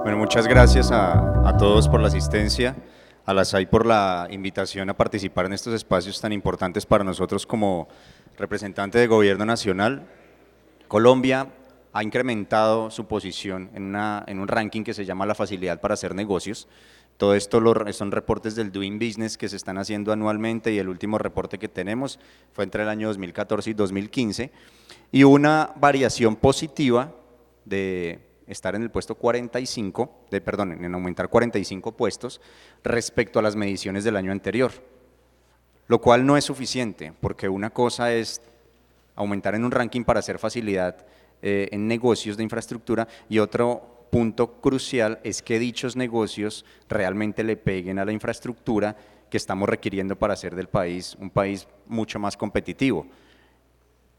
Bueno, muchas gracias a todos por la asistencia, a la SAI por la invitación a participar en estos espacios tan importantes para nosotros como representante de Gobierno Nacional. Colombia ha incrementado su posición en un ranking que se llama la facilidad para hacer negocios. Todo esto son reportes del Doing Business que se están haciendo anualmente y el último reporte que tenemos fue entre el año 2014 y 2015 y una variación positiva de estar en el puesto 45, en aumentar 45 puestos respecto a las mediciones del año anterior, lo cual no es suficiente, porque una cosa es aumentar en un ranking para hacer facilidad en negocios de infraestructura y otro punto crucial es que dichos negocios realmente le peguen a la infraestructura que estamos requiriendo para hacer del país un país mucho más competitivo.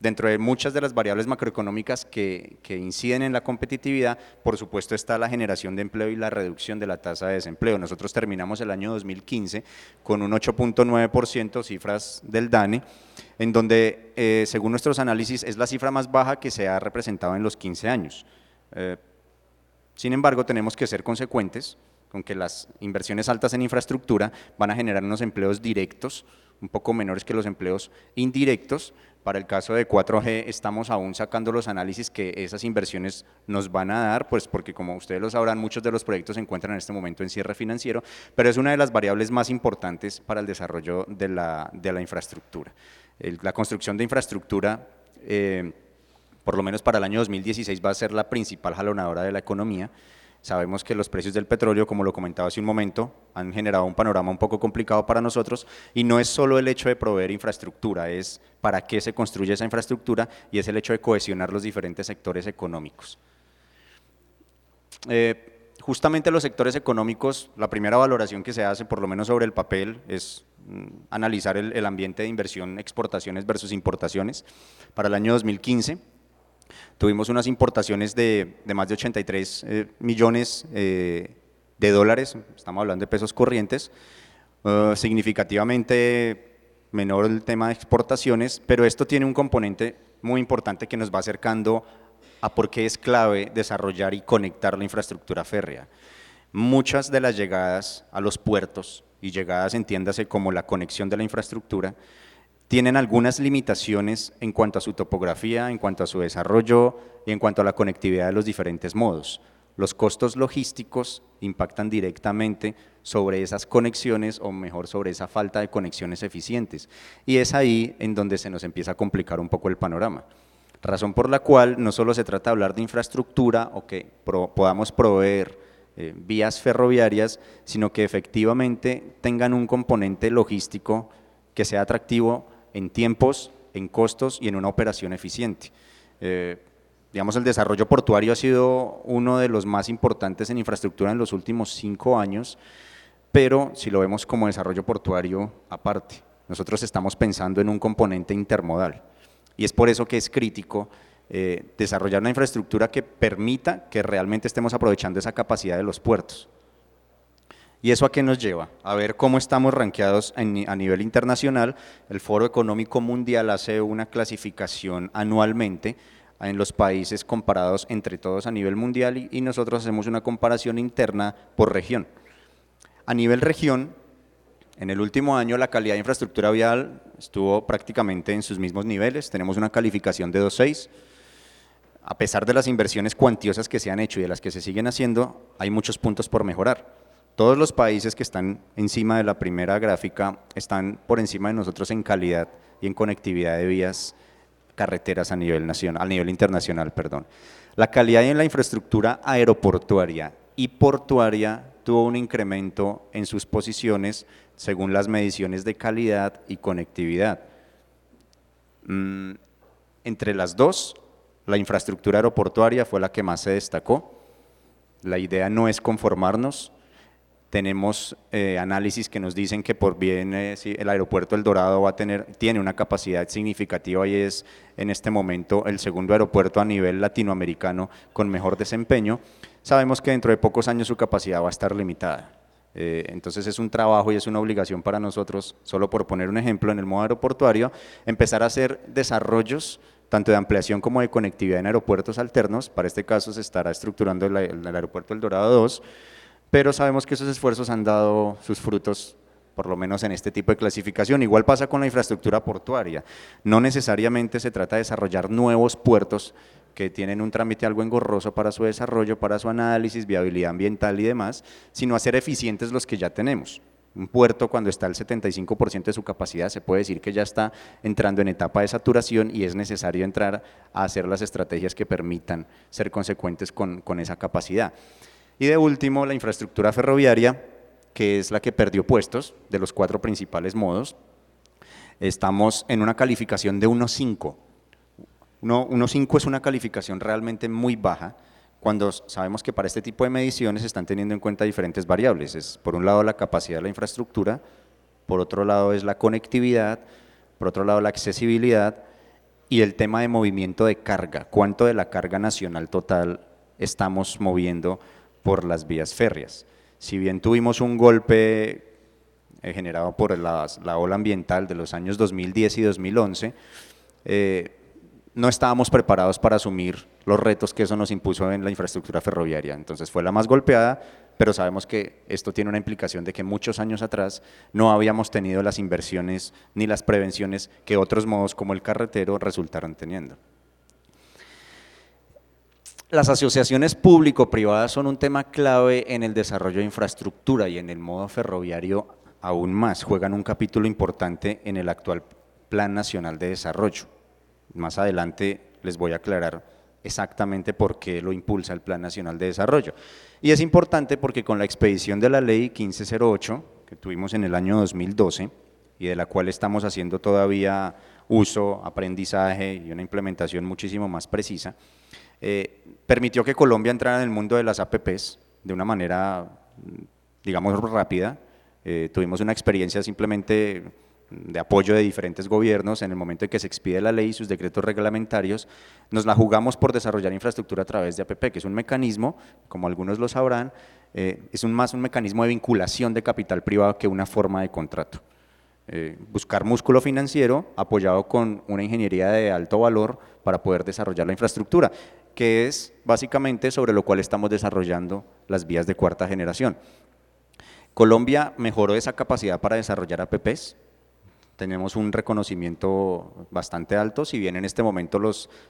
Dentro de muchas de las variables macroeconómicas que inciden en la competitividad, por supuesto está la generación de empleo y la reducción de la tasa de desempleo. Nosotros terminamos el año 2015 con un 8.9%, cifras del DANE, en donde, según nuestros análisis, es la cifra más baja que se ha representado en los 15 años. Sin embargo, tenemos que ser consecuentes con que las inversiones altas en infraestructura van a generar unos empleos directos, un poco menores que los empleos indirectos. Para el caso de 4G estamos aún sacando los análisis que esas inversiones nos van a dar, pues porque como ustedes lo sabrán, muchos de los proyectos se encuentran en este momento en cierre financiero, pero es una de las variables más importantes para el desarrollo de la infraestructura. La construcción de infraestructura, por lo menos para el año 2016, va a ser la principal jalonadora de la economía. Sabemos que los precios del petróleo, como lo comentaba hace un momento, han generado un panorama un poco complicado para nosotros y no es solo el hecho de proveer infraestructura, es para qué se construye esa infraestructura y es el hecho de cohesionar los diferentes sectores económicos. Justamente los sectores económicos, la primera valoración que se hace, por lo menos sobre el papel, es analizar el ambiente de inversión, exportaciones versus importaciones. Para el año 2015, tuvimos unas importaciones de más de 83 millones de dólares, estamos hablando de pesos corrientes, significativamente menor el tema de exportaciones, pero esto tiene un componente muy importante que nos va acercando a por qué es clave desarrollar y conectar la infraestructura férrea. Muchas de las llegadas a los puertos, y llegadas entiéndase como la conexión de la infraestructura, tienen algunas limitaciones en cuanto a su topografía, en cuanto a su desarrollo y en cuanto a la conectividad de los diferentes modos. Los costos logísticos impactan directamente sobre esas conexiones, o mejor, sobre esa falta de conexiones eficientes. Y es ahí en donde se nos empieza a complicar un poco el panorama. Razón por la cual no solo se trata de hablar de infraestructura o que podamos proveer vías ferroviarias, sino que efectivamente tengan un componente logístico que sea atractivo en tiempos, en costos y en una operación eficiente. Digamos, el desarrollo portuario ha sido uno de los más importantes en infraestructura en los últimos 5 años, pero si lo vemos como desarrollo portuario aparte, nosotros estamos pensando en un componente intermodal y es por eso que es crítico desarrollar una infraestructura que permita que realmente estemos aprovechando esa capacidad de los puertos. ¿Y eso a qué nos lleva? A ver cómo estamos rankeados a nivel internacional. El Foro Económico Mundial hace una clasificación anualmente en los países comparados entre todos a nivel mundial y nosotros hacemos una comparación interna por región. A nivel región, en el último año la calidad de infraestructura vial estuvo prácticamente en sus mismos niveles, tenemos una calificación de 2.6. A pesar de las inversiones cuantiosas que se han hecho y de las que se siguen haciendo, hay muchos puntos por mejorar. Todos los países que están encima de la primera gráfica están por encima de nosotros en calidad y en conectividad de vías carreteras a nivel internacional, perdón. La calidad en la infraestructura aeroportuaria y portuaria tuvo un incremento en sus posiciones según las mediciones de calidad y conectividad. Entre las dos, la infraestructura aeroportuaria fue la que más se destacó. La idea no es conformarnos. Tenemos análisis que nos dicen que por bien el aeropuerto El Dorado tiene una capacidad significativa y es en este momento el segundo aeropuerto a nivel latinoamericano con mejor desempeño. Sabemos que dentro de pocos años su capacidad va a estar limitada. Entonces es un trabajo y es una obligación para nosotros, solo por poner un ejemplo en el modo aeroportuario, empezar a hacer desarrollos tanto de ampliación como de conectividad en aeropuertos alternos. Para este caso se estará estructurando el aeropuerto El Dorado 2, pero sabemos que esos esfuerzos han dado sus frutos, por lo menos en este tipo de clasificación. Igual pasa con la infraestructura portuaria. No necesariamente se trata de desarrollar nuevos puertos que tienen un trámite algo engorroso para su desarrollo, para su análisis, viabilidad ambiental y demás, sino hacer eficientes los que ya tenemos. Un puerto, cuando está al 75% de su capacidad, se puede decir que ya está entrando en etapa de saturación y es necesario entrar a hacer las estrategias que permitan ser consecuentes con esa capacidad. Y de último, la infraestructura ferroviaria, que es la que perdió puestos de los 4 principales modos. Estamos en una calificación de 1.5. 1.5 es una calificación realmente muy baja, cuando sabemos que para este tipo de mediciones se están teniendo en cuenta diferentes variables. Es, por un lado, la capacidad de la infraestructura, por otro lado es la conectividad, por otro lado la accesibilidad y el tema de movimiento de carga. ¿Cuánto de la carga nacional total estamos moviendo por las vías férreas? Si bien tuvimos un golpe generado por la ola ambiental de los años 2010 y 2011, no estábamos preparados para asumir los retos que eso nos impuso en la infraestructura ferroviaria. Entonces fue la más golpeada, pero sabemos que esto tiene una implicación de que muchos años atrás no habíamos tenido las inversiones ni las prevenciones que otros modos como el carretero resultaron teniendo. Las asociaciones público-privadas son un tema clave en el desarrollo de infraestructura y en el modo ferroviario aún más, juegan un capítulo importante en el actual Plan Nacional de Desarrollo. Más adelante les voy a aclarar exactamente por qué lo impulsa el Plan Nacional de Desarrollo. Y es importante porque con la expedición de la Ley 1508, que tuvimos en el año 2012, y de la cual estamos haciendo todavía uso, aprendizaje y una implementación muchísimo más precisa, permitió que Colombia entrara en el mundo de las APPs de una manera, digamos, rápida. Tuvimos una experiencia simplemente de apoyo de diferentes gobiernos en el momento en que se expide la ley y sus decretos reglamentarios. Nos la jugamos por desarrollar infraestructura a través de APP, que es un mecanismo, como algunos lo sabrán, es más un mecanismo de vinculación de capital privado que una forma de contrato. Buscar músculo financiero apoyado con una ingeniería de alto valor para poder desarrollar la infraestructura, que es básicamente sobre lo cual estamos desarrollando las vías de 4ª generación. Colombia mejoró esa capacidad para desarrollar APPs, tenemos un reconocimiento bastante alto, si bien en este momento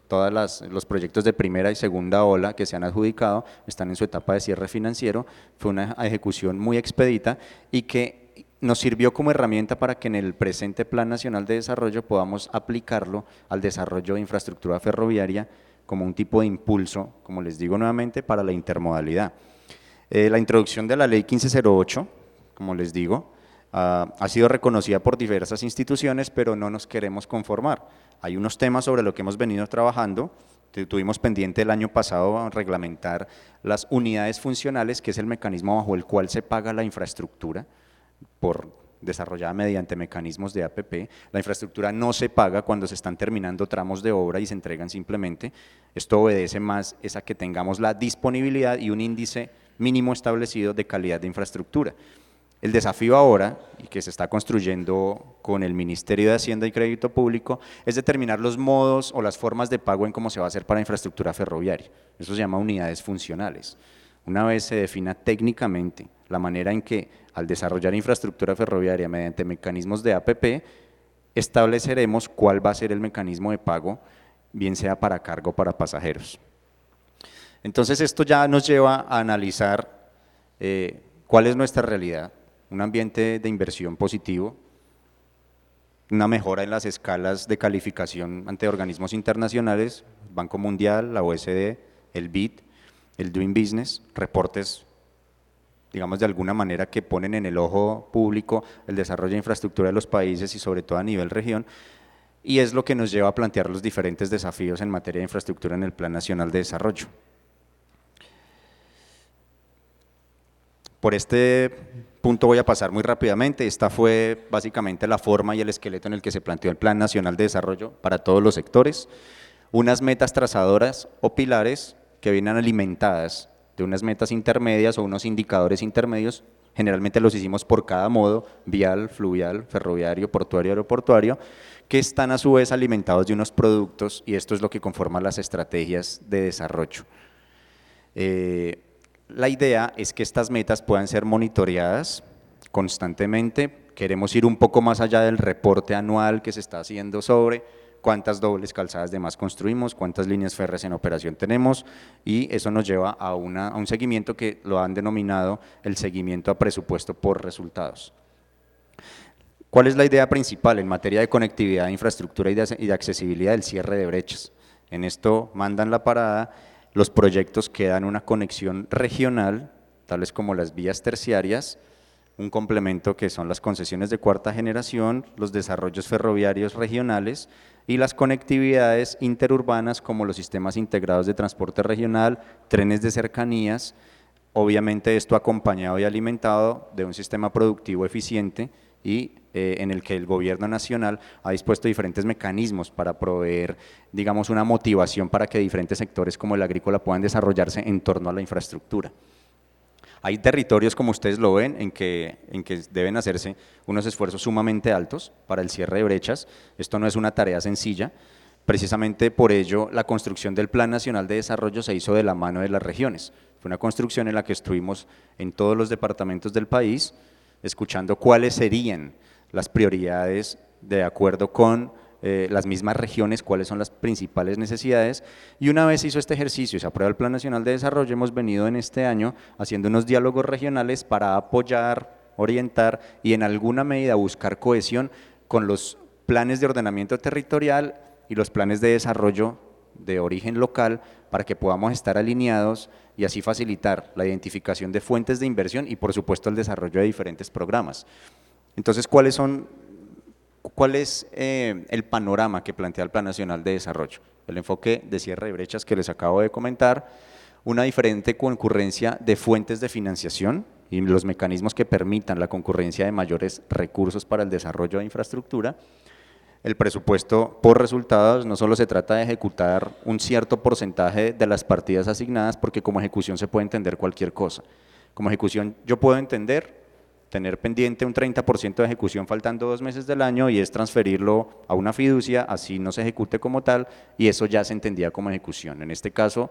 todos los proyectos de primera y segunda ola que se han adjudicado están en su etapa de cierre financiero. Fue una ejecución muy expedita y que nos sirvió como herramienta para que en el presente Plan Nacional de Desarrollo podamos aplicarlo al desarrollo de infraestructura ferroviaria como un tipo de impulso, como les digo nuevamente, para la intermodalidad. La introducción de la Ley 1508, como les digo, ha sido reconocida por diversas instituciones, pero no nos queremos conformar. Hay unos temas sobre los que hemos venido trabajando. Tuvimos pendiente el año pasado reglamentar las unidades funcionales, que es el mecanismo bajo el cual se paga la infraestructura, desarrollada mediante mecanismos de APP. La infraestructura no se paga cuando se están terminando tramos de obra y se entregan simplemente. Esto obedece más a que tengamos la disponibilidad y un índice mínimo establecido de calidad de infraestructura. El desafío ahora, y que se está construyendo con el Ministerio de Hacienda y Crédito Público, es determinar los modos o las formas de pago en cómo se va a hacer para infraestructura ferroviaria. Eso se llama unidades funcionales. Una vez se defina técnicamente la manera en que, al desarrollar infraestructura ferroviaria mediante mecanismos de APP, estableceremos cuál va a ser el mecanismo de pago, bien sea para carga o para pasajeros. Entonces esto ya nos lleva a analizar cuál es nuestra realidad. Un ambiente de inversión positivo, una mejora en las escalas de calificación ante organismos internacionales, el Banco Mundial, la OECD, el BID, el Doing Business, reportes, digamos de alguna manera que ponen en el ojo público el desarrollo de infraestructura de los países y sobre todo a nivel región, y es lo que nos lleva a plantear los diferentes desafíos en materia de infraestructura en el Plan Nacional de Desarrollo. Por este punto voy a pasar muy rápidamente. Esta fue básicamente la forma y el esqueleto en el que se planteó el Plan Nacional de Desarrollo para todos los sectores. Unas metas trazadoras o pilares que vienen alimentadas de unas metas intermedias o unos indicadores intermedios. Generalmente los hicimos por cada modo, vial, fluvial, ferroviario, portuario, aeroportuario, que están a su vez alimentados de unos productos, y esto es lo que conforma las estrategias de desarrollo. La idea es que estas metas puedan ser monitoreadas constantemente. Queremos ir un poco más allá del reporte anual que se está haciendo sobre cuántas dobles calzadas de más construimos, cuántas líneas férreas en operación tenemos, y eso nos lleva a un seguimiento que lo han denominado el seguimiento a presupuesto por resultados. ¿Cuál es la idea principal en materia de conectividad, infraestructura y de accesibilidad? El cierre de brechas. En esto mandan la parada los proyectos que dan una conexión regional, tales como las vías terciarias, un complemento que son las concesiones de cuarta generación, los desarrollos ferroviarios regionales y las conectividades interurbanas como los sistemas integrados de transporte regional, trenes de cercanías, obviamente esto acompañado y alimentado de un sistema productivo eficiente y en el que el gobierno nacional ha dispuesto diferentes mecanismos para proveer, digamos, una motivación para que diferentes sectores como el agrícola puedan desarrollarse en torno a la infraestructura. Hay territorios, como ustedes lo ven, en que deben hacerse unos esfuerzos sumamente altos para el cierre de brechas. Esto no es una tarea sencilla. Precisamente por ello, la construcción del Plan Nacional de Desarrollo se hizo de la mano de las regiones. Fue una construcción en la que estuvimos en todos los departamentos del país, escuchando cuáles serían las prioridades de acuerdo con las mismas regiones, cuáles son las principales necesidades, y una vez hizo este ejercicio y se aprueba el Plan Nacional de Desarrollo, hemos venido en este año haciendo unos diálogos regionales para apoyar, orientar y en alguna medida buscar cohesión con los planes de ordenamiento territorial y los planes de desarrollo de origen local para que podamos estar alineados y así facilitar la identificación de fuentes de inversión y por supuesto el desarrollo de diferentes programas. Entonces, ¿cuál es el panorama que plantea el Plan Nacional de Desarrollo? El enfoque de cierre de brechas que les acabo de comentar, una diferente concurrencia de fuentes de financiación y los mecanismos que permitan la concurrencia de mayores recursos para el desarrollo de infraestructura. El presupuesto por resultados, no solo se trata de ejecutar un cierto porcentaje de las partidas asignadas, porque como ejecución se puede entender cualquier cosa. Como ejecución yo puedo tener pendiente un 30% de ejecución faltando 2 meses del año y es transferirlo a una fiducia, así no se ejecute como tal, y eso ya se entendía como ejecución. En este caso,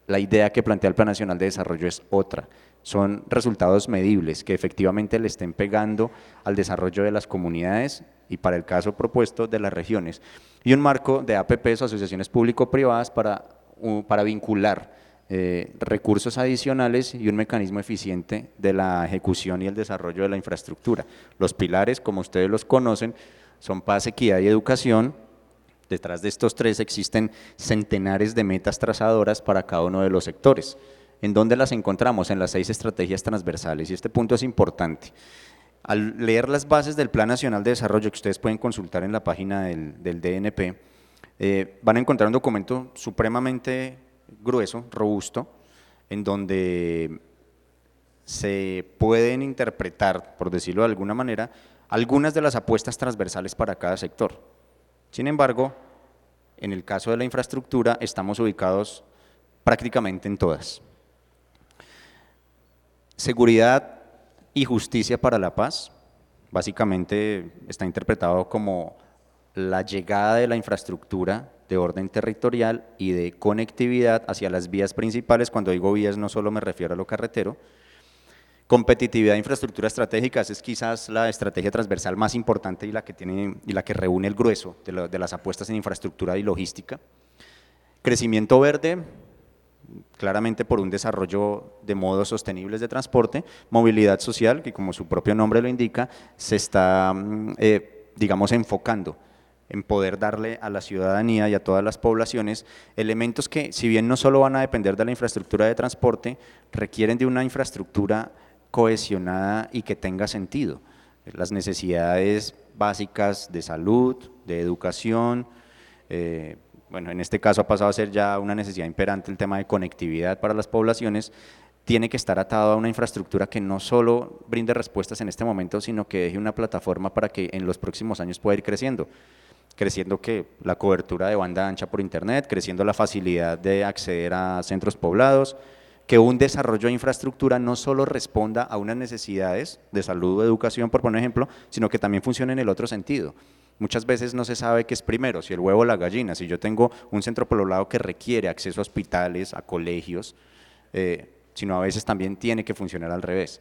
la idea que plantea el Plan Nacional de Desarrollo es otra, son resultados medibles que efectivamente le estén pegando al desarrollo de las comunidades y para el caso propuesto de las regiones, y un marco de APPs o asociaciones público-privadas para vincular recursos adicionales y un mecanismo eficiente de la ejecución y el desarrollo de la infraestructura. Los pilares, como ustedes los conocen, son paz, equidad y educación. Detrás de estos tres existen centenares de metas trazadoras para cada uno de los sectores. ¿En dónde las encontramos? En las 6 estrategias transversales, y este punto es importante. Al leer las bases del Plan Nacional de Desarrollo, que ustedes pueden consultar en la página del DNP, van a encontrar un documento supremamente grueso, robusto, en donde se pueden interpretar, por decirlo de alguna manera, algunas de las apuestas transversales para cada sector. Sin embargo, en el caso de la infraestructura estamos ubicados prácticamente en todas. Seguridad y justicia para la paz, básicamente está interpretado como la llegada de la infraestructura de orden territorial y de conectividad hacia las vías principales. Cuando digo vías no solo me refiero a lo carretero. Competitividad e infraestructura estratégica, esa es quizás la estrategia transversal más importante y la que reúne el grueso de las apuestas en infraestructura y logística. Crecimiento verde, claramente por un desarrollo de modos sostenibles de transporte. Movilidad social, que como su propio nombre lo indica, se está, digamos, enfocando en poder darle a la ciudadanía y a todas las poblaciones elementos que, si bien no solo van a depender de la infraestructura de transporte, requieren de una infraestructura cohesionada y que tenga sentido. Las necesidades básicas de salud, de educación, bueno, en este caso ha pasado a ser ya una necesidad imperante el tema de conectividad para las poblaciones, tiene que estar atado a una infraestructura que no solo brinde respuestas en este momento, sino que deje una plataforma para que en los próximos años pueda ir creciendo que la cobertura de banda ancha por internet, creciendo la facilidad de acceder a centros poblados, que un desarrollo de infraestructura no solo responda a unas necesidades de salud o educación, por poner ejemplo, sino que también funcione en el otro sentido, Muchas veces no se sabe qué es primero, si el huevo o la gallina. Si yo tengo un centro poblado que requiere acceso a hospitales, a colegios, sino a veces también tiene que funcionar al revés.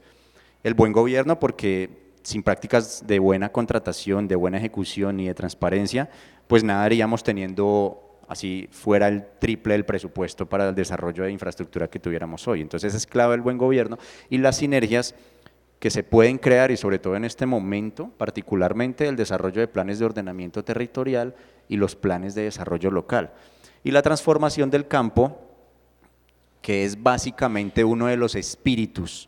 El buen gobierno, porque sin prácticas de buena contratación, de buena ejecución y de transparencia, pues nada haríamos teniendo así fuera el triple del presupuesto para el desarrollo de infraestructura que tuviéramos hoy. Entonces es clave el buen gobierno y las sinergias que se pueden crear y sobre todo en este momento, particularmente el desarrollo de planes de ordenamiento territorial y los planes de desarrollo local. Y la transformación del campo, que es básicamente uno de los espíritus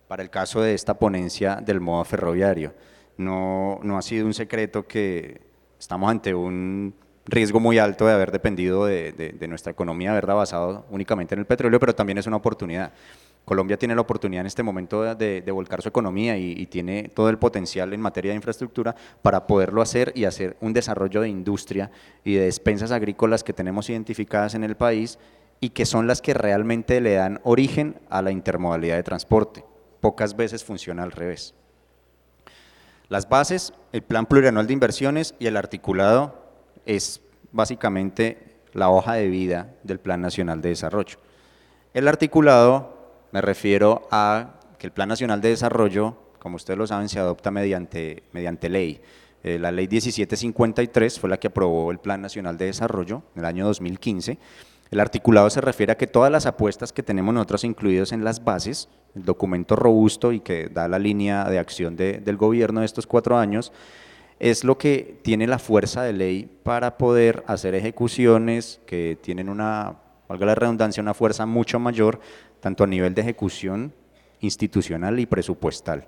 para el caso de esta ponencia del modo ferroviario. No ha sido un secreto que estamos ante un riesgo muy alto de haber dependido de nuestra economía, haberla basado únicamente en el petróleo, pero también es una oportunidad. Colombia tiene la oportunidad en este momento de volcar su economía y tiene todo el potencial en materia de infraestructura para poderlo hacer y hacer un desarrollo de industria y de despensas agrícolas que tenemos identificadas en el país y que son las que realmente le dan origen a la intermodalidad de transporte. Pocas veces funciona al revés. Las bases, el plan plurianual de inversiones y el articulado es básicamente la hoja de vida del Plan Nacional de Desarrollo. El articulado, me refiero a que el Plan Nacional de Desarrollo, como ustedes lo saben, se adopta mediante ley. La ley 1753 fue la que aprobó el Plan Nacional de Desarrollo en el año 2015. El articulado se refiere a que todas las apuestas que tenemos nosotros incluidos en las bases, el documento robusto y que da la línea de acción del gobierno de estos 4 años, es lo que tiene la fuerza de ley para poder hacer ejecuciones que tienen una, valga la redundancia, una fuerza mucho mayor, tanto a nivel de ejecución institucional y presupuestal.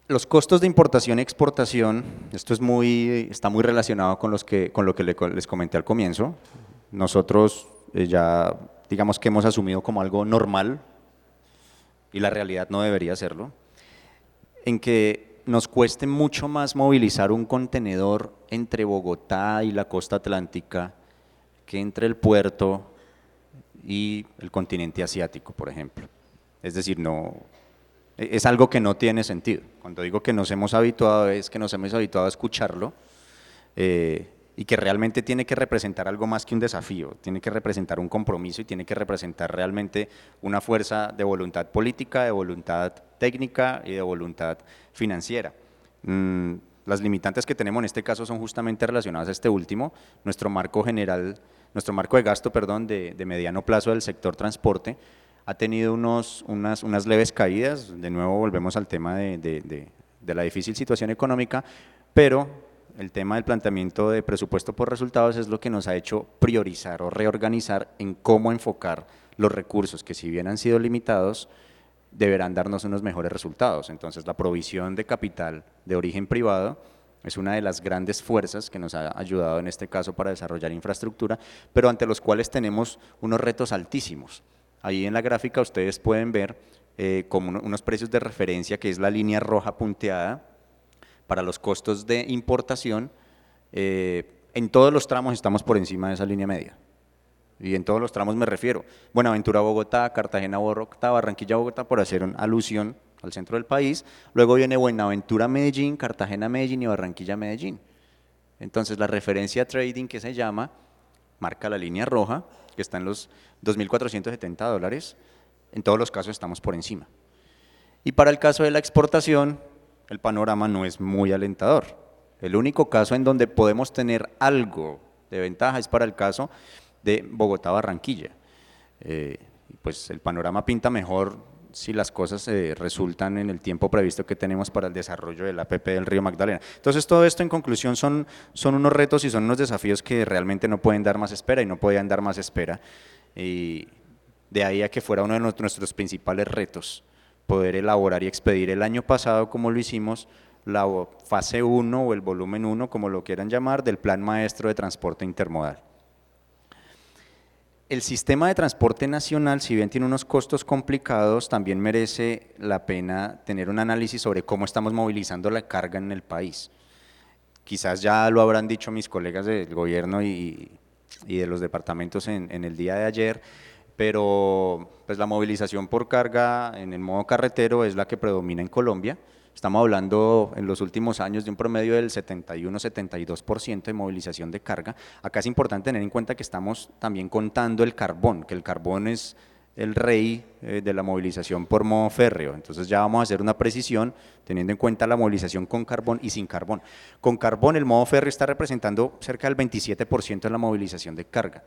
Los costos de importación y exportación, esto está muy relacionado con lo que les comenté al comienzo. Nosotros ya digamos que hemos asumido como algo normal y la realidad no debería serlo, en que nos cueste mucho más movilizar un contenedor entre Bogotá y la costa atlántica que entre el puerto y el continente asiático, por ejemplo. Es decir, es algo que no tiene sentido. Cuando digo que nos hemos habituado, es que nos hemos habituado a escucharlo y que realmente tiene que representar algo más que un desafío, tiene que representar un compromiso y tiene que representar realmente una fuerza de voluntad política, de voluntad técnica y de voluntad financiera. Las limitantes que tenemos en este caso son justamente relacionadas a este último, nuestro marco de gasto, de mediano plazo del sector transporte, ha tenido unas leves caídas, de nuevo volvemos al tema de la difícil situación económica, pero el tema del planteamiento de presupuesto por resultados es lo que nos ha hecho priorizar o reorganizar en cómo enfocar los recursos que si bien han sido limitados, deberán darnos unos mejores resultados. Entonces la provisión de capital de origen privado es una de las grandes fuerzas que nos ha ayudado en este caso para desarrollar infraestructura, pero ante los cuales tenemos unos retos altísimos. Ahí en la gráfica ustedes pueden ver como unos precios de referencia, que es la línea roja punteada, para los costos de importación. En todos los tramos estamos por encima de esa línea media. Y en todos los tramos me refiero, Buenaventura-Bogotá, Cartagena-Bogotá, Barranquilla-Bogotá, por hacer una alusión al centro del país. Luego viene Buenaventura-Medellín, Cartagena-Medellín y Barranquilla-Medellín. Entonces la referencia trading que se llama, marca la línea roja, que está en los $2.470, en todos los casos estamos por encima. Y para el caso de la exportación, el panorama no es muy alentador. El único caso en donde podemos tener algo de ventaja es para el caso de Bogotá-Barranquilla. Pues el panorama pinta mejor si las cosas resultan en el tiempo previsto que tenemos para el desarrollo del APP del Río Magdalena. Entonces todo esto en conclusión son unos retos y son unos desafíos que realmente no pueden dar más espera y no podían dar más espera. Y de ahí a que fuera uno de nuestros principales retos, poder elaborar y expedir el año pasado, como lo hicimos, la fase 1 o el volumen 1, como lo quieran llamar, del Plan Maestro de Transporte Intermodal. El sistema de transporte nacional, si bien tiene unos costos complicados, también merece la pena tener un análisis sobre cómo estamos movilizando la carga en el país. Quizás ya lo habrán dicho mis colegas del gobierno y de los departamentos en el día de ayer, pero pues la movilización por carga en el modo carretero es la que predomina en Colombia. Estamos hablando en los últimos años de un promedio del 71-72% de movilización de carga. Acá es importante tener en cuenta que estamos también contando el carbón, que el carbón es el rey de la movilización por modo férreo. Entonces ya vamos a hacer una precisión teniendo en cuenta la movilización con carbón y sin carbón. Con carbón el modo férreo está representando cerca del 27% de la movilización de carga.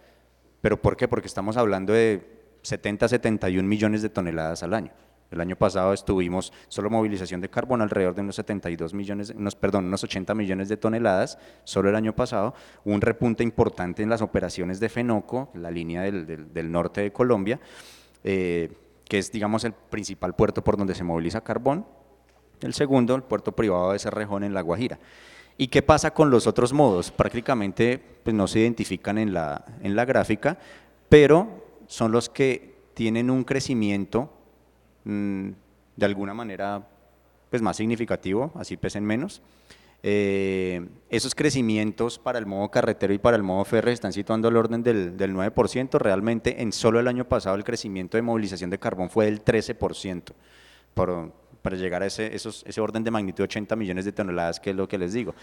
¿Pero por qué? Porque estamos hablando de 70-71 millones de toneladas al año. El año pasado estuvimos solo movilización de carbón alrededor de unos 72 millones, unos 80 millones de toneladas, solo el año pasado, un repunte importante en las operaciones de Fenoco, la línea del norte de Colombia, que es, digamos, el principal puerto por donde se moviliza carbón. El segundo, el puerto privado de Cerrejón en La Guajira. ¿Y qué pasa con los otros modos? Prácticamente pues, no se identifican en la gráfica, pero son los que tienen un crecimiento de alguna manera pues, más significativo, así pesen menos. Esos crecimientos para el modo carretero y para el modo férreo están situando al orden del 9%, realmente en solo el año pasado el crecimiento de movilización de carbón fue del 13%, para llegar a ese orden de magnitud de 80 millones de toneladas, que es lo que les digo.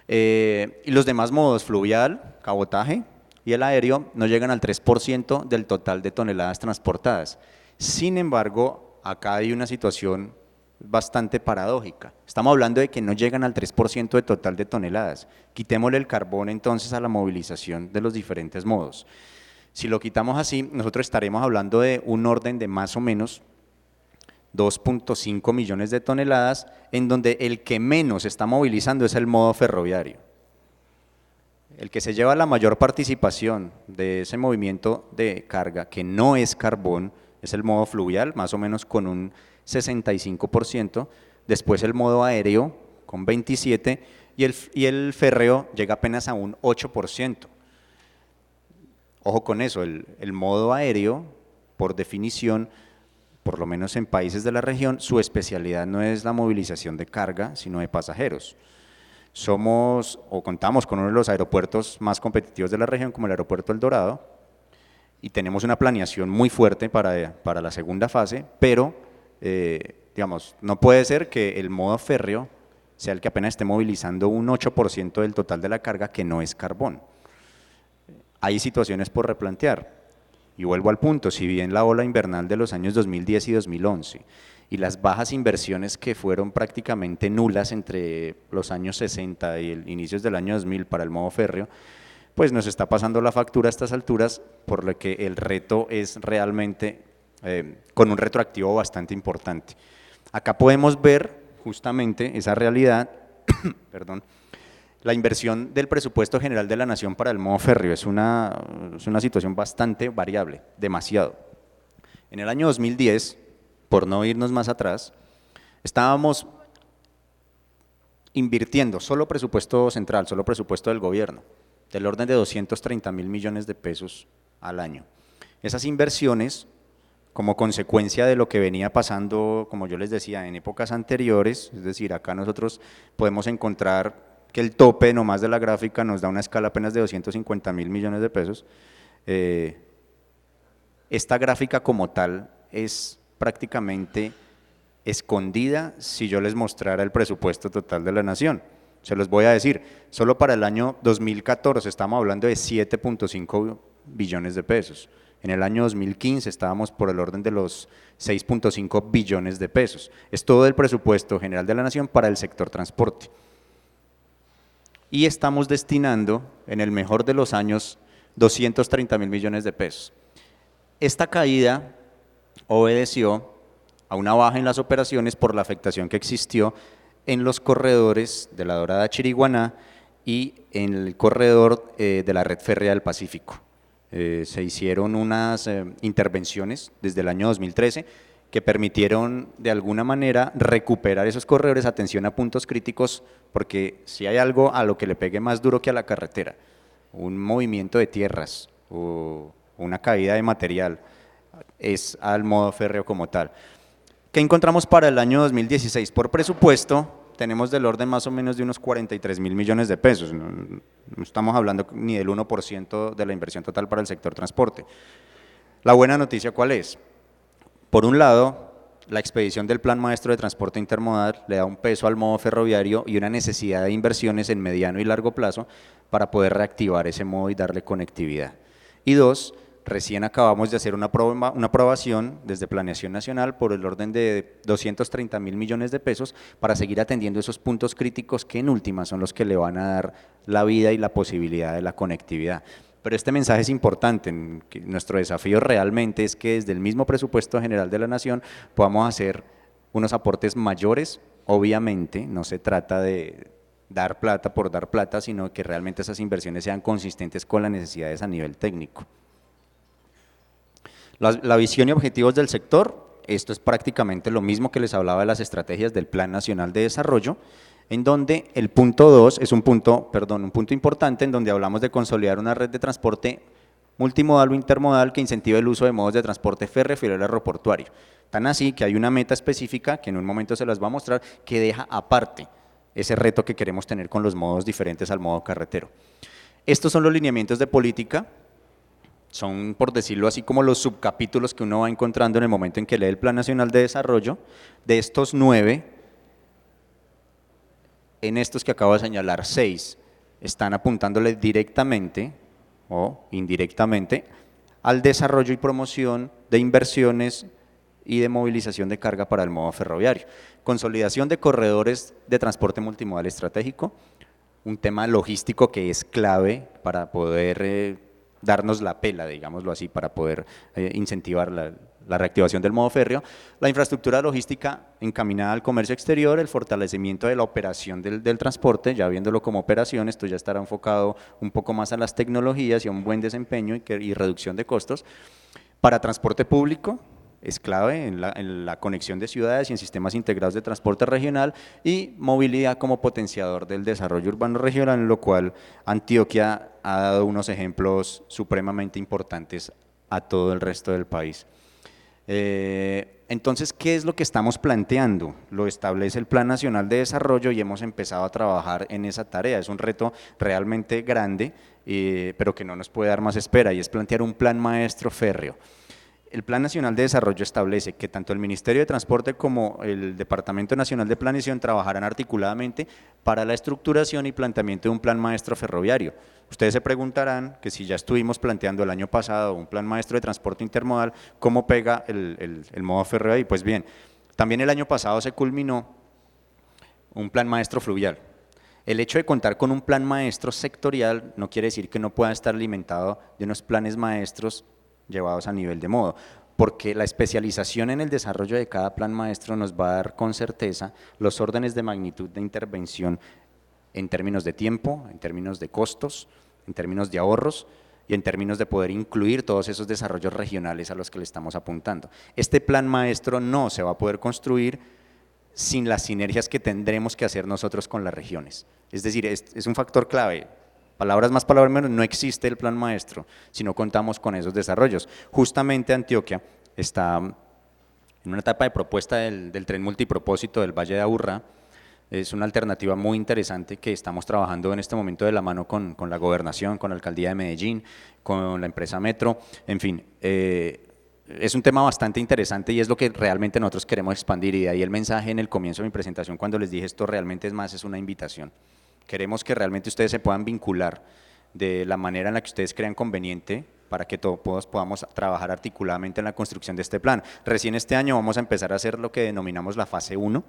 Y los demás modos, fluvial, cabotaje y el aéreo, no llegan al 3% del total de toneladas transportadas. Sin embargo, acá hay una situación bastante paradójica. Estamos hablando de que no llegan al 3% de total de toneladas. Quitémosle el carbón entonces a la movilización de los diferentes modos. Si lo quitamos así, nosotros estaremos hablando de un orden de más o menos 2.5 millones de toneladas, en donde el que menos está movilizando es el modo ferroviario. El que se lleva la mayor participación de ese movimiento de carga, que no es carbón, es el modo fluvial, más o menos con un 65%, después el modo aéreo con 27% y el férreo llega apenas a un 8%. Ojo con eso, el modo aéreo, por definición, por lo menos en países de la región, su especialidad no es la movilización de carga, sino de pasajeros. Somos o contamos con uno de los aeropuertos más competitivos de la región, como el aeropuerto El Dorado, y tenemos una planeación muy fuerte para la segunda fase, pero digamos, no puede ser que el modo férreo sea el que apenas esté movilizando un 8% del total de la carga que no es carbón. Hay situaciones por replantear. Y vuelvo al punto, si bien la ola invernal de los años 2010 y 2011 y las bajas inversiones que fueron prácticamente nulas entre los años 60 y inicios del año 2000 para el modo férreo, pues nos está pasando la factura a estas alturas, por lo que el reto es realmente con un retroactivo bastante importante. Acá podemos ver justamente esa realidad, perdón, la inversión del presupuesto general de la Nación para el modo férreo es una situación bastante variable, demasiado. En el año 2010, por no irnos más atrás, estábamos invirtiendo solo presupuesto central, solo presupuesto del gobierno, del orden de 230.000 millones de pesos al año. Esas inversiones, como consecuencia de lo que venía pasando, como yo les decía, en épocas anteriores, es decir, acá nosotros podemos encontrar que el tope nomás de la gráfica nos da una escala apenas de 250.000 millones de pesos. Esta gráfica como tal es prácticamente escondida si yo les mostrara el presupuesto total de la nación. Se los voy a decir, solo para el año 2014 estamos hablando de 7.5 billones de pesos. En el año 2015 estábamos por el orden de los 6.5 billones de pesos. Es todo el presupuesto general de la nación para el sector transporte. Y estamos destinando, en el mejor de los años, 230.000 millones de pesos. Esta caída obedeció a una baja en las operaciones por la afectación que existió en los corredores de la Dorada Chiriguaná y en el corredor de la red férrea del Pacífico. Se hicieron unas intervenciones desde el año 2013 que permitieron de alguna manera recuperar esos corredores, atención a puntos críticos, porque si hay algo a lo que le pegue más duro que a la carretera, un movimiento de tierras o una caída de material, es al modo férreo como tal. ¿Qué encontramos para el año 2016? Por presupuesto, tenemos del orden más o menos de unos 43.000 millones de pesos, no estamos hablando ni del 1% de la inversión total para el sector transporte. La buena noticia, ¿cuál es? Por un lado, la expedición del Plan Maestro de Transporte Intermodal le da un peso al modo ferroviario y una necesidad de inversiones en mediano y largo plazo para poder reactivar ese modo y darle conectividad. Y dos, recién acabamos de hacer una aprobación desde Planeación Nacional por el orden de 230.000 millones de pesos para seguir atendiendo esos puntos críticos que en última son los que le van a dar la vida y la posibilidad de la conectividad. Pero este mensaje es importante, nuestro desafío realmente es que desde el mismo presupuesto general de la Nación podamos hacer unos aportes mayores. Obviamente no se trata de dar plata por dar plata, sino que realmente esas inversiones sean consistentes con las necesidades a nivel técnico. La visión y objetivos del sector, esto es prácticamente lo mismo que les hablaba de las estrategias del Plan Nacional de Desarrollo, en donde el punto 2 es un punto importante en donde hablamos de consolidar una red de transporte multimodal o intermodal que incentive el uso de modos de transporte ferroviario y aeroportuario. Tan así que hay una meta específica, que en un momento se las va a mostrar, que deja aparte ese reto que queremos tener con los modos diferentes al modo carretero. Estos son los lineamientos de política, son, por decirlo así, como los subcapítulos que uno va encontrando en el momento en que lee el Plan Nacional de Desarrollo. De estos 9, en estos que acabo de señalar, 6 están apuntándole directamente o indirectamente al desarrollo y promoción de inversiones y de movilización de carga para el modo ferroviario. Consolidación de corredores de transporte multimodal estratégico, un tema logístico que es clave para poder darnos la pela, digámoslo así, para poder incentivar la reactivación del modo férreo, la infraestructura logística encaminada al comercio exterior, el fortalecimiento de la operación del transporte, ya viéndolo como operación, esto ya estará enfocado un poco más a las tecnologías y a un buen desempeño y reducción de costos. Para transporte público, es clave en la conexión de ciudades y en sistemas integrados de transporte regional, y movilidad como potenciador del desarrollo urbano regional, en lo cual Antioquia ha dado unos ejemplos supremamente importantes a todo el resto del país. Entonces, ¿qué es lo que estamos planteando? Lo establece el Plan Nacional de Desarrollo y hemos empezado a trabajar en esa tarea. Es un reto realmente grande, pero que no nos puede dar más espera, y es plantear un plan maestro férreo. El Plan Nacional de Desarrollo establece que tanto el Ministerio de Transporte como el Departamento Nacional de Planeación trabajarán articuladamente para la estructuración y planteamiento de un plan maestro ferroviario. Ustedes se preguntarán que si ya estuvimos planteando el año pasado un plan maestro de transporte intermodal, ¿cómo pega el modo ferroviario? Pues bien, también el año pasado se culminó un plan maestro fluvial. El hecho de contar con un plan maestro sectorial no quiere decir que no pueda estar alimentado de unos planes maestros llevados a nivel de modo, porque la especialización en el desarrollo de cada plan maestro nos va a dar con certeza los órdenes de magnitud de intervención en términos de tiempo, en términos de costos, en términos de ahorros y en términos de poder incluir todos esos desarrollos regionales a los que le estamos apuntando. Este plan maestro no se va a poder construir sin las sinergias que tendremos que hacer nosotros con las regiones. Es decir, es un factor clave. Palabras más, palabras menos, no existe el plan maestro si no contamos con esos desarrollos. Justamente Antioquia está en una etapa de propuesta del tren multipropósito del Valle de Aburrá. Es una alternativa muy interesante que estamos trabajando en este momento de la mano con la gobernación, con la alcaldía de Medellín, con la empresa Metro, en fin. Es un tema bastante interesante y es lo que realmente nosotros queremos expandir, y de ahí el mensaje en el comienzo de mi presentación cuando les dije esto realmente es una invitación. Queremos que realmente ustedes se puedan vincular de la manera en la que ustedes crean conveniente para que todos podamos trabajar articuladamente en la construcción de este plan. Recién este año vamos a empezar a hacer lo que denominamos la fase 1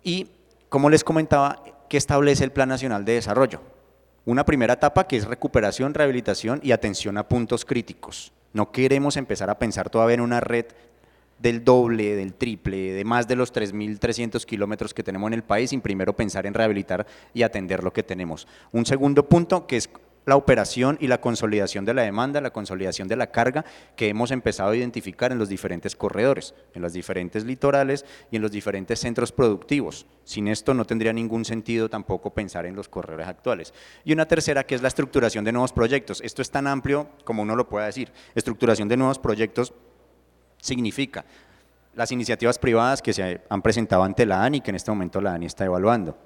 y, como les comentaba, ¿qué establece el Plan Nacional de Desarrollo? Una primera etapa que es recuperación, rehabilitación y atención a puntos críticos. No queremos empezar a pensar todavía en una red del doble, del triple, de más de los 3.300 kilómetros que tenemos en el país, sin primero pensar en rehabilitar y atender lo que tenemos. Un segundo punto que es la operación y la consolidación de la demanda, la consolidación de la carga que hemos empezado a identificar en los diferentes corredores, en los diferentes litorales y en los diferentes centros productivos. Sin esto no tendría ningún sentido tampoco pensar en los corredores actuales. Y una tercera que es la estructuración de nuevos proyectos. Esto es tan amplio como uno lo pueda decir. Estructuración de nuevos proyectos significa las iniciativas privadas que se han presentado ante la ANI, que en este momento la ANI está evaluando.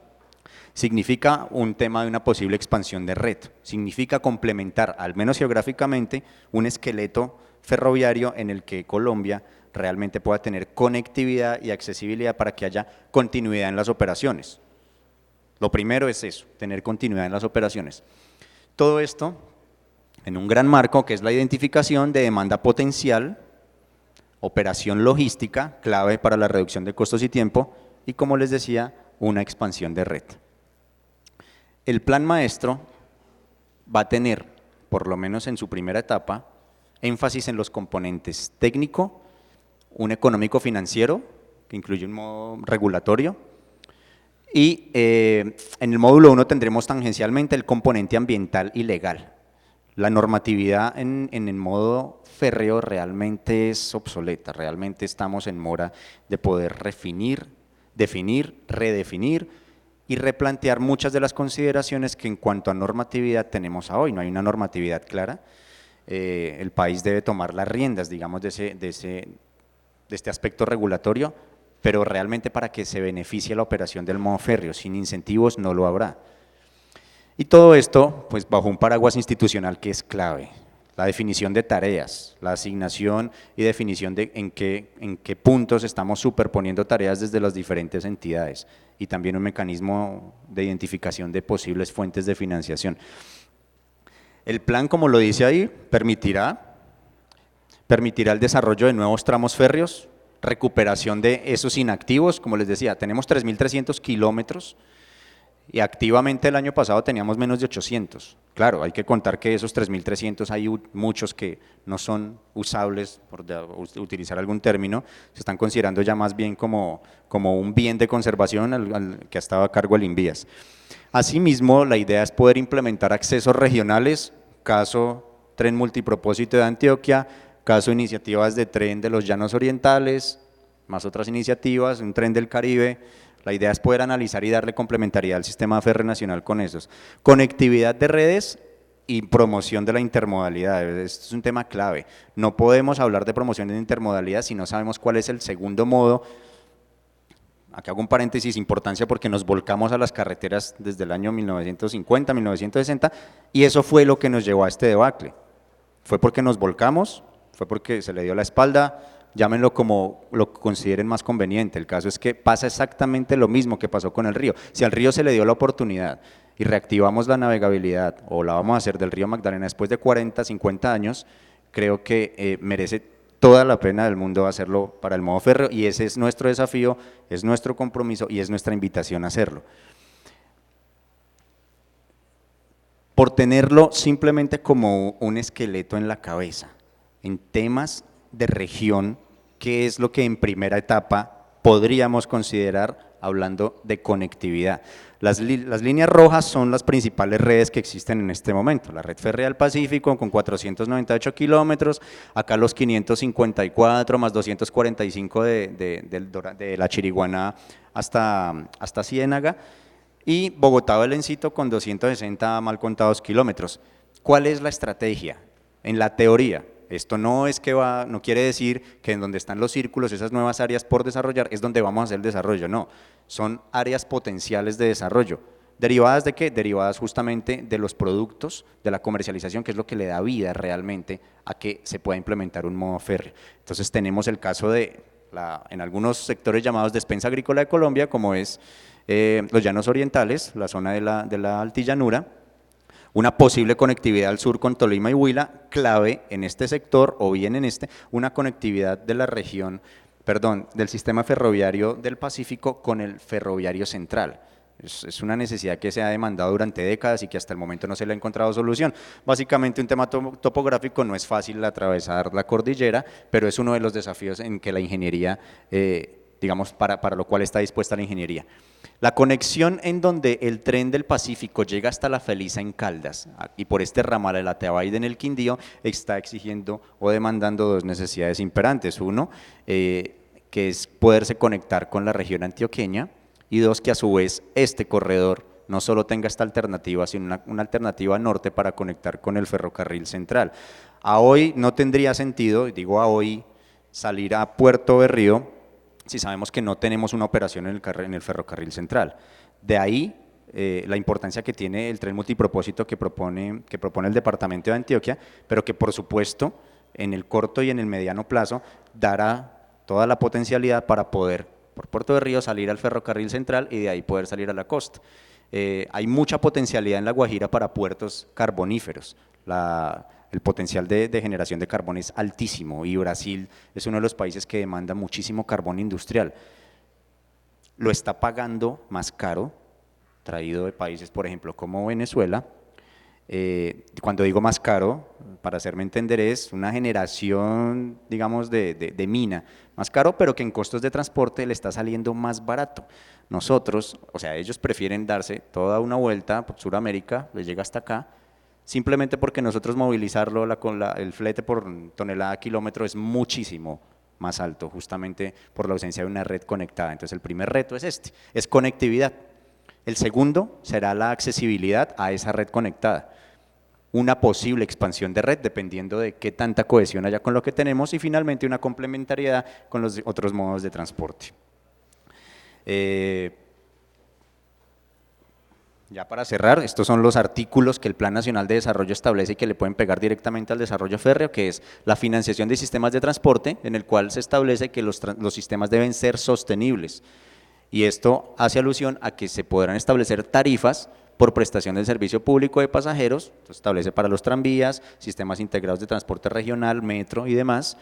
Significa un tema de una posible expansión de red, significa complementar, al menos geográficamente, un esqueleto ferroviario en el que Colombia realmente pueda tener conectividad y accesibilidad para que haya continuidad en las operaciones. Lo primero es eso, tener continuidad en las operaciones. Todo esto en un gran marco que es la identificación de demanda potencial, operación logística, clave para la reducción de costos y tiempo, y como les decía, una expansión de red. El plan maestro va a tener, por lo menos en su primera etapa, énfasis en los componentes técnico, un económico financiero, que incluye un modo regulatorio, y en el módulo 1 tendremos tangencialmente el componente ambiental y legal. La normatividad en el modo férreo realmente es obsoleta, realmente estamos en mora de poder definir, redefinir y replantear muchas de las consideraciones que en cuanto a normatividad tenemos a hoy. No hay una normatividad clara, el país debe tomar las riendas, digamos, de este aspecto regulatorio, pero realmente para que se beneficie la operación del modo férreo, sin incentivos no lo habrá. Y todo esto, pues bajo un paraguas institucional que es clave, la definición de tareas, la asignación y definición de en qué puntos estamos superponiendo tareas desde las diferentes entidades y también un mecanismo de identificación de posibles fuentes de financiación. El plan, como lo dice ahí, permitirá el desarrollo de nuevos tramos férreos, recuperación de esos inactivos, como les decía, tenemos 3.300 kilómetros y activamente el año pasado teníamos menos de 800. Claro, hay que contar que esos 3.300 hay muchos que no son usables, por utilizar algún término, se están considerando ya más bien como un bien de conservación que estaba a cargo del INVIAS. Asimismo, la idea es poder implementar accesos regionales, caso tren multipropósito de Antioquia, caso iniciativas de tren de los Llanos Orientales, más otras iniciativas, un tren del Caribe. La idea es poder analizar y darle complementariedad al sistema férreo nacional con esos. Conectividad de redes y promoción de la intermodalidad, esto es un tema clave. No podemos hablar de promoción de intermodalidad si no sabemos cuál es el segundo modo. Aquí hago un paréntesis, importancia porque nos volcamos a las carreteras desde el año 1950, 1960, y eso fue lo que nos llevó a este debacle. Fue porque nos volcamos, fue porque se le dio la espalda, llámenlo como lo consideren más conveniente. El caso es que pasa exactamente lo mismo que pasó con el río. Si al río se le dio la oportunidad y reactivamos la navegabilidad, o la vamos a hacer del río Magdalena después de 40, 50 años, creo que merece toda la pena del mundo hacerlo para el modo férreo, y ese es nuestro desafío, es nuestro compromiso y es nuestra invitación a hacerlo. Por tenerlo simplemente como un esqueleto en la cabeza, en temas de región, ¿qué es lo que en primera etapa podríamos considerar hablando de conectividad? Las líneas rojas son las principales redes que existen en este momento, la red férrea del Pacífico con 498 kilómetros, acá los 554 más 245 de la Chiriguaná hasta Ciénaga, y Bogotá-Belencito con 260 mal contados kilómetros. ¿Cuál es la estrategia? En la teoría, esto no es que no quiere decir que en donde están los círculos, esas nuevas áreas por desarrollar, es donde vamos a hacer el desarrollo, no, son áreas potenciales de desarrollo. ¿Derivadas de qué? Derivadas justamente de los productos, de la comercialización, que es lo que le da vida realmente a que se pueda implementar un modo férreo. Entonces tenemos el caso de, en algunos sectores llamados despensa agrícola de Colombia, como es los Llanos Orientales, la zona de la altillanura, una posible conectividad al sur con Tolima y Huila, clave en este sector, o bien en una conectividad de la región, del sistema ferroviario del Pacífico con el ferroviario central. Es una necesidad que se ha demandado durante décadas y que hasta el momento no se le ha encontrado solución. Básicamente un tema topográfico, no es fácil atravesar la cordillera, pero es uno de los desafíos en que la ingeniería, digamos, para lo cual está dispuesta la ingeniería. La conexión en donde el tren del Pacífico llega hasta La Feliza en Caldas y por este ramal de la Tebaide en el Quindío está exigiendo o demandando dos necesidades imperantes. Uno, que es poderse conectar con la región antioqueña, y dos, que a su vez este corredor no solo tenga esta alternativa, sino una alternativa norte para conectar con el ferrocarril central. A hoy no tendría sentido, digo a hoy, salir a Puerto Berrío si sabemos que no tenemos una operación en el ferrocarril central. De ahí la importancia que tiene el tren multipropósito que propone el departamento de Antioquia, pero que por supuesto en el corto y en el mediano plazo dará toda la potencialidad para poder por Puerto de Río salir al ferrocarril central y de ahí poder salir a la costa. Hay mucha potencialidad en La Guajira para puertos carboníferos. El potencial de generación de carbón es altísimo y Brasil es uno de los países que demanda muchísimo carbón industrial. Lo está pagando más caro, traído de países, por ejemplo, como Venezuela. Cuando digo más caro, para hacerme entender, es una generación, digamos, de mina, más caro, pero que en costos de transporte le está saliendo más barato. Nosotros, o sea, ellos prefieren darse toda una vuelta por Sudamérica, les llega hasta acá, simplemente porque nosotros movilizarlo, el flete por tonelada kilómetro es muchísimo más alto, justamente por la ausencia de una red conectada. Entonces el primer reto es es conectividad. El segundo será la accesibilidad a esa red conectada, una posible expansión de red dependiendo de qué tanta cohesión haya con lo que tenemos y finalmente una complementariedad con los otros modos de transporte. Ya para cerrar, estos son los artículos que el Plan Nacional de Desarrollo establece y que le pueden pegar directamente al desarrollo férreo, que es la financiación de sistemas de transporte, en el cual se establece que los sistemas deben ser sostenibles. Y esto hace alusión a que se podrán establecer tarifas por prestación del servicio público de pasajeros, se establece para los tranvías, sistemas integrados de transporte regional, metro y demás,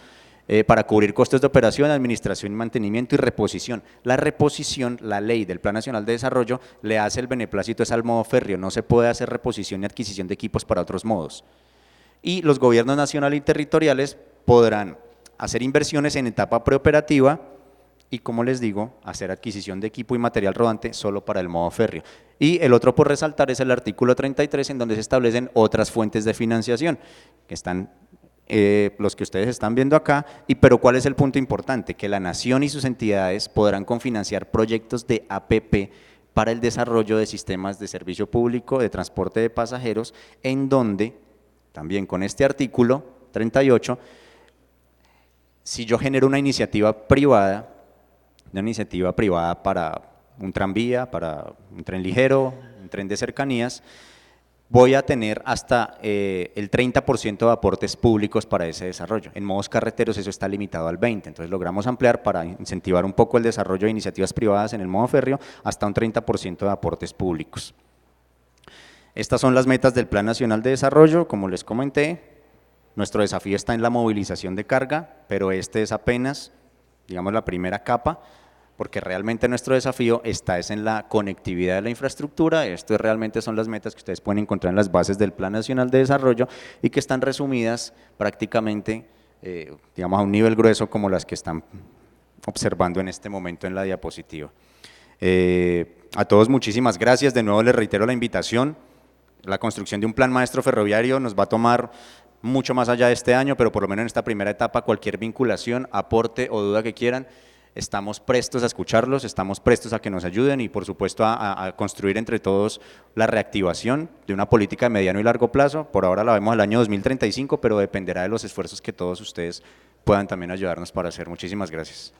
para cubrir costos de operación, administración, mantenimiento y reposición. La reposición, la ley del Plan Nacional de Desarrollo le hace el beneplácito es al modo férreo, no se puede hacer reposición ni adquisición de equipos para otros modos. Y los gobiernos nacionales y territoriales podrán hacer inversiones en etapa preoperativa y, como les digo, hacer adquisición de equipo y material rodante solo para el modo férreo. Y el otro por resaltar es el artículo 33, en donde se establecen otras fuentes de financiación, que están los que ustedes están viendo acá, pero ¿cuál es el punto importante? Que la nación y sus entidades podrán confinanciar proyectos de APP para el desarrollo de sistemas de servicio público de transporte de pasajeros, en donde, también con este artículo 38, si yo genero una iniciativa privada para un tranvía, para un tren ligero, un tren de cercanías, voy a tener hasta el 30% de aportes públicos para ese desarrollo. En modos carreteros eso está limitado al 20%, entonces logramos ampliar para incentivar un poco el desarrollo de iniciativas privadas en el modo férreo hasta un 30% de aportes públicos. Estas son las metas del Plan Nacional de Desarrollo, como les comenté. Nuestro desafío está en la movilización de carga, pero este es apenas, digamos, la primera capa, porque realmente nuestro desafío es en la conectividad de la infraestructura. Esto realmente son las metas que ustedes pueden encontrar en las bases del Plan Nacional de Desarrollo y que están resumidas prácticamente, digamos, a un nivel grueso como las que están observando en este momento en la diapositiva. A todos muchísimas gracias, de nuevo les reitero la invitación. La construcción de un plan maestro ferroviario nos va a tomar mucho más allá de este año, pero por lo menos en esta primera etapa, cualquier vinculación, aporte o duda que quieran, estamos prestos a escucharlos, estamos prestos a que nos ayuden y por supuesto a construir entre todos la reactivación de una política de mediano y largo plazo. Por ahora la vemos al año 2035, pero dependerá de los esfuerzos que todos ustedes puedan también ayudarnos para hacer. Muchísimas gracias.